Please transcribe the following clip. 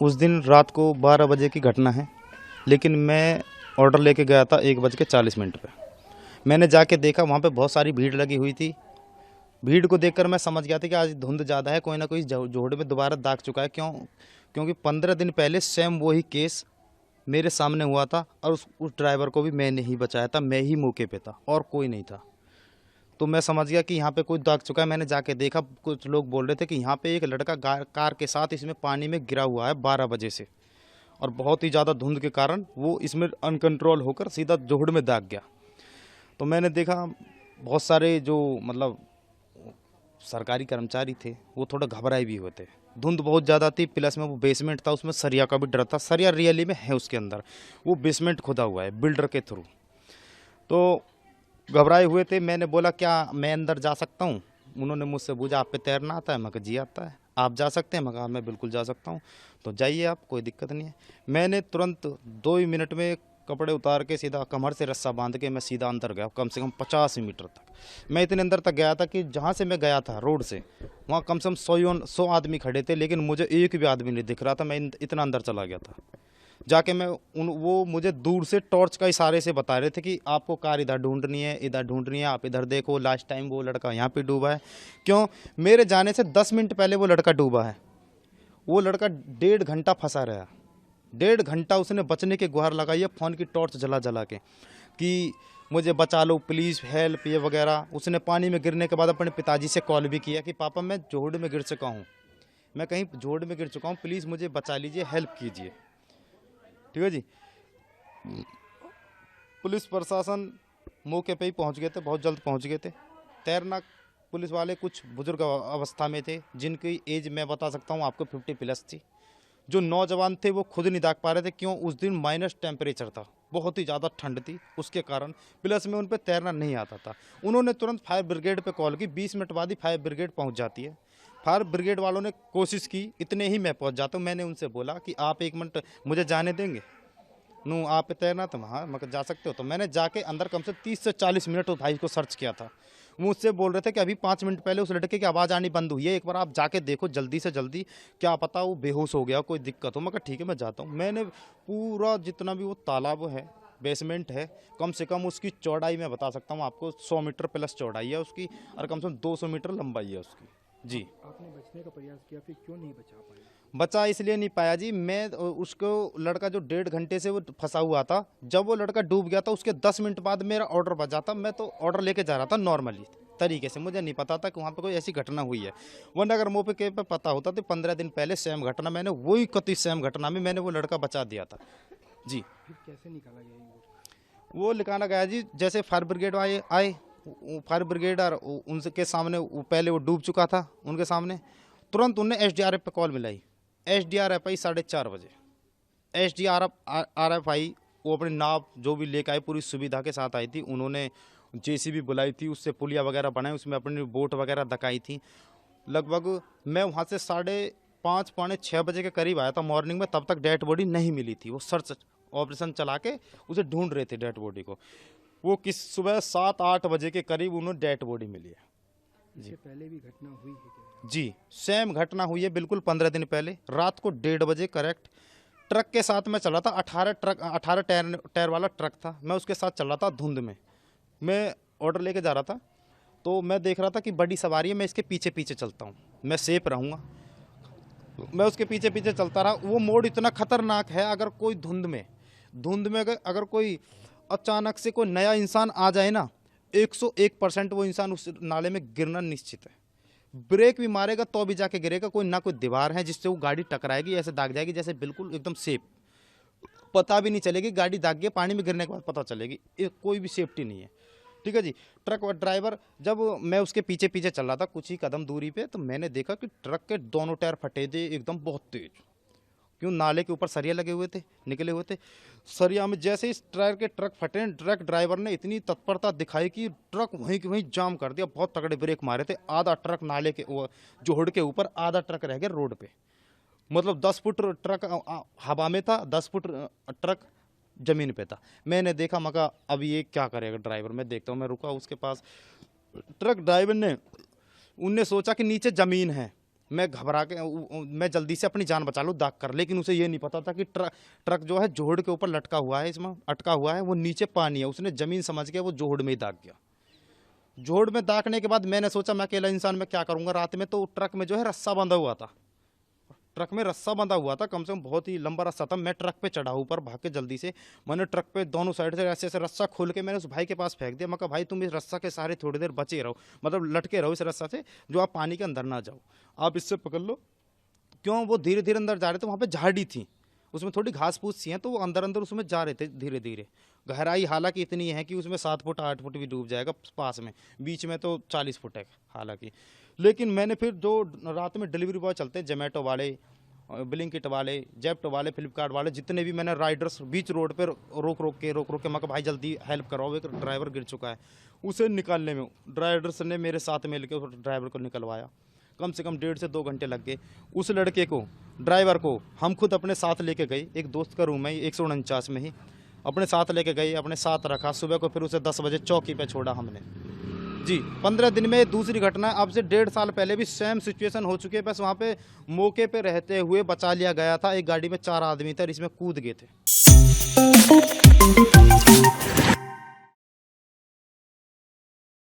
उस दिन रात को 12 बजे की घटना है, लेकिन मैं ऑर्डर लेके गया था 1:40 पे। मैंने जाके देखा वहाँ पे बहुत सारी भीड़ लगी हुई थी। भीड़ को देखकर मैं समझ गया था कि आज धुंध ज़्यादा है, कोई ना कोई जोड़ में दोबारा दाग चुका है। क्योंकि 15 दिन पहले सेम वही केस मेरे सामने हुआ था और उस ड्राइवर को भी मैंने ही बचाया था, मैं ही मौके पे था और कोई नहीं था। तो मैं समझ गया कि यहाँ पे कोई दाग चुका है। मैंने जाके देखा, कुछ लोग बोल रहे थे कि यहाँ पे एक लड़का कार के साथ इसमें पानी में गिरा हुआ है 12 बजे से, और बहुत ही ज़्यादा धुंध के कारण वो इसमें अनकंट्रोल होकर सीधा जोहड़ में दाग गया। तो मैंने देखा बहुत सारे जो मतलब सरकारी कर्मचारी थे वो थोड़ा घबराए भी हुए थे। धुंध बहुत ज़्यादा थी, प्लस में वो बेसमेंट था, उसमें सरिया का भी डर था। सरिया रियली में है उसके अंदर, वो बेसमेंट खोदा हुआ है बिल्डर के थ्रू। तो घबराए हुए थे। मैंने बोला क्या मैं अंदर जा सकता हूँ? उन्होंने मुझसे पूछा आप पे तैरना आता है? मैं कहा जी आता है। आप जा सकते हैं? मैं कहा मैं बिल्कुल जा सकता हूँ। तो जाइए आप, कोई दिक्कत नहीं है। मैंने तुरंत 2 ही मिनट में कपड़े उतार के सीधा कमर से रस्सा बांध के मैं सीधा अंदर गया, कम से कम 50 मीटर तक। मैं इतने अंदर तक गया था कि जहाँ से मैं गया था रोड से, वहाँ कम से कम 100 आदमी खड़े थे, लेकिन मुझे एक भी आदमी नहीं दिख रहा था। मैं इतना अंदर चला गया था। जाके मैं वो मुझे दूर से टॉर्च का इशारे से बता रहे थे कि आपको कार इधर ढूंढनी है, इधर ढूंढनी है, आप इधर देखो, लास्ट टाइम वो लड़का यहाँ पे डूबा है। क्यों? मेरे जाने से 10 मिनट पहले वो लड़का डूबा है। वो लड़का 1.5 घंटा फंसा रहा। 1.5 घंटा उसने बचने की गुहार लगाई है फ़ोन की टॉर्च जला जला के कि मुझे बचा लो प्लीज़, हेल्प, ये वगैरह। उसने पानी में गिरने के बाद अपने पिताजी से कॉल भी किया कि पापा मैं जोहड़ में गिर चुका हूँ, मैं कहीं जोहड़ में गिर चुका हूँ, प्लीज़ मुझे बचा लीजिए, हेल्प कीजिए। ठीक है जी। पुलिस प्रशासन मौके पे ही पहुंच गए थे, बहुत जल्द पहुंच गए थे। तैरना पुलिस वाले कुछ बुजुर्ग अवस्था में थे, जिनकी एज मैं बता सकता हूं आपको 50+ थी। जो नौजवान थे वो खुद नहीं दाग पा रहे थे। क्यों? उस दिन माइनस टेम्परेचर था, बहुत ही ज़्यादा ठंड थी, उसके कारण प्लस में उन पर तैरना नहीं आता था। उन्होंने तुरंत फायर ब्रिगेड पे कॉल की। 20 मिनट बाद ही फायर ब्रिगेड पहुंच जाती है। फायर ब्रिगेड वालों ने कोशिश की, इतने ही मैं पहुंच जाता हूँ। मैंने उनसे बोला कि आप 1 मिनट मुझे जाने देंगे? नू आप पे तैरना तो हाँ, मैं जा सकते हो। तो मैंने जाके अंदर कम से 30 से 40 मिनट उस भाई को सर्च किया था। मुझसे बोल रहे थे कि अभी 5 मिनट पहले उस लड़के की आवाज़ आनी बंद हुई है, एक बार आप जाके देखो जल्दी से जल्दी, क्या पता वो बेहोश हो गया, कोई दिक्कत हो। मैं कहा ठीक है मैं जाता हूँ। मैंने पूरा जितना भी वो तालाब है, बेसमेंट है, कम से कम उसकी चौड़ाई मैं बता सकता हूँ आपको 100 मीटर प्लस चौड़ाई है उसकी, और कम से कम 200 मीटर लंबाई है उसकी। जी। आपने बचने का प्रयास किया, फिर क्यों नहीं बचा पाए? बचा इसलिए नहीं पाया जी, मैं उसको लड़का जो 1.5 घंटे से वो फंसा हुआ था, जब वो लड़का डूब गया था उसके 10 मिनट बाद मेरा ऑर्डर बजा था। मैं तो ऑर्डर लेके जा रहा था नॉर्मली तरीके से, मुझे नहीं पता था कि वहाँ पे कोई ऐसी घटना हुई है। वरना अगर मौके पे पता होता तो 15 दिन पहले सेम घटना, मैंने वही कति सेम घटना में मैंने वो लड़का बचा दिया था। जी। फिर कैसे निकाला गया ये? वो निकाला गया जी, जैसे फायर ब्रिगेड आए फायर ब्रिगेड और उनके सामने पहले वो डूब चुका था, उनके सामने तुरंत उनने SDRF पे कॉल मिलाई। SDRF आई 4:30 बजे। SDRF आई, वो अपनी नाव जो भी लेकर आई पूरी सुविधा के साथ आई थी। उन्होंने JCB बुलाई थी, उससे पुलिया वगैरह बनाई, उसमें अपनी बोट वगैरह धकाई थी। लगभग मैं वहाँ से 5:30 पौने 6 बजे के करीब आया था मॉर्निंग में, तब तक डेड बॉडी नहीं मिली थी। वो सर्च ऑपरेशन चला के उसे ढूंढ रहे थे डेड बॉडी को। वो सुबह 7-8 बजे के करीब उन्हें डेड बॉडी मिली है। इससे पहले भी घटना हुई है क्या? जी, सेम घटना हुई है बिल्कुल 15 दिन पहले रात को 1:30 बजे करेक्ट। ट्रक के साथ मैं चल रहा था, 18 टायर वाला ट्रक था, मैं उसके साथ चल रहा था धुंध में। मैं ऑर्डर लेके जा रहा था, तो मैं देख रहा था कि बड़ी सवारी है, मैं इसके पीछे पीछे चलता हूँ, मैं सेफ रहूँगा। मैं उसके पीछे पीछे चलता रहा। वो मोड़ इतना खतरनाक है, अगर कोई धुंध में अगर कोई अचानक से कोई नया इंसान आ जाए ना, 101% वो इंसान उस नाले में गिरना निश्चित है। ब्रेक भी मारेगा तो भी जाके गिरेगा। कोई ना कोई दीवार है जिससे वो गाड़ी टकराएगी, ऐसे दाग जाएगी जैसे बिल्कुल एकदम सेफ, पता भी नहीं चलेगी गाड़ी दाग गई, पानी में गिरने के बाद पता चलेगी। कोई भी सेफ्टी नहीं है। ठीक है जी। ट्रक ड्राइवर, जब मैं उसके पीछे पीछे चल रहा था कुछ ही कदम दूरी पे, तो मैंने देखा कि ट्रक के दोनों टायर फटे थे एकदम बहुत तेज। क्यों? नाले के ऊपर सरिया लगे हुए थे, निकले हुए थे। सरिया में जैसे इस टायर के ट्रक फटे, ट्रक ड्राइवर ने इतनी तत्परता दिखाई कि ट्रक वहीं के वहीं जाम कर दिया। बहुत तगड़े ब्रेक मारे थे। आधा ट्रक नाले के जोहड़ के ऊपर, आधा ट्रक रह गया रोड पे। मतलब 10 फुट ट्रक हवा में था, 10 फुट ट्रक जमीन पे था। मैंने देखा, मगा अब ये क्या करेगा ड्राइवर, मैं देखता हूँ। मैं रुका उसके पास। ट्रक ड्राइवर ने उनने सोचा कि नीचे ज़मीन है, मैं घबरा के मैं जल्दी से अपनी जान बचा लूँ दाग कर, लेकिन उसे ये नहीं पता था कि ट्रक जो है जोड़ के ऊपर लटका हुआ है, इसमें अटका हुआ है, वो नीचे पानी है। उसने ज़मीन समझ के वो जोड़ में ही दाग गया। जोड़ में दागने के बाद मैंने सोचा मैं अकेला इंसान में क्या करूँगा रात में, तो ट्रक में जो है रस्सा बंधा हुआ था, ट्रक में रस्सा बंधा हुआ था, कम से कम बहुत ही लंबा रस्सा था। मैं ट्रक पे चढ़ा ऊपर भाग के जल्दी से, मैंने ट्रक पे दोनों साइड से ऐसे ऐसे रस्सा खोल के मैंने उस भाई के पास फेंक दिया। मैं कहा भाई तुम इस रस्सा के सहारे थोड़ी देर बचे रहो, मतलब लटके रहो इस रस्सा से, जो आप पानी के अंदर ना जाओ, आप इससे पकड़ लो। क्यों, वो धीरे धीरे अंदर जा रहे थे, वहाँ पे झाड़ी थी, उसमें थोड़ी घास फूस सी है, तो वो अंदर अंदर उसमें जा रहे थे धीरे धीरे। गहराई हालांकि इतनी है कि उसमें 7 फुट 8 फुट भी डूब जाएगा पास में, बीच में तो 40 फुट है हालांकि। लेकिन मैंने फिर जो रात में डिलीवरी बॉय चलते हैं, जोमेटो वाले, ब्लिंकिट वाले, जेप्टो वाले, फ्लिपकार्ट वाले, जितने भी मैंने राइडर्स बीच रोड पर रोक रोक के मैं कहा भाई जल्दी हेल्प कराओ, एक ड्राइवर गिर चुका है। उसे निकालने में राइडर्स ने मेरे साथ मिल के उस ड्राइवर को निकलवाया। कम से कम 1.5 से 2 घंटे लग गए। उस लड़के को, ड्राइवर को हम खुद अपने साथ लेके गए, एक दोस्त का रूम है 149 में ही, अपने साथ लेके गए, अपने साथ रखा। सुबह को फिर उसे 10 बजे चौकी पे छोड़ा हमने जी। 15 दिन में दूसरी घटना, अब से 1.5 साल पहले भी सेम सिचुएशन हो चुकी है, बस वहाँ पे मौके पे रहते हुए बचा लिया गया था। एक गाड़ी में 4 आदमी थे और इसमें कूद गए थे।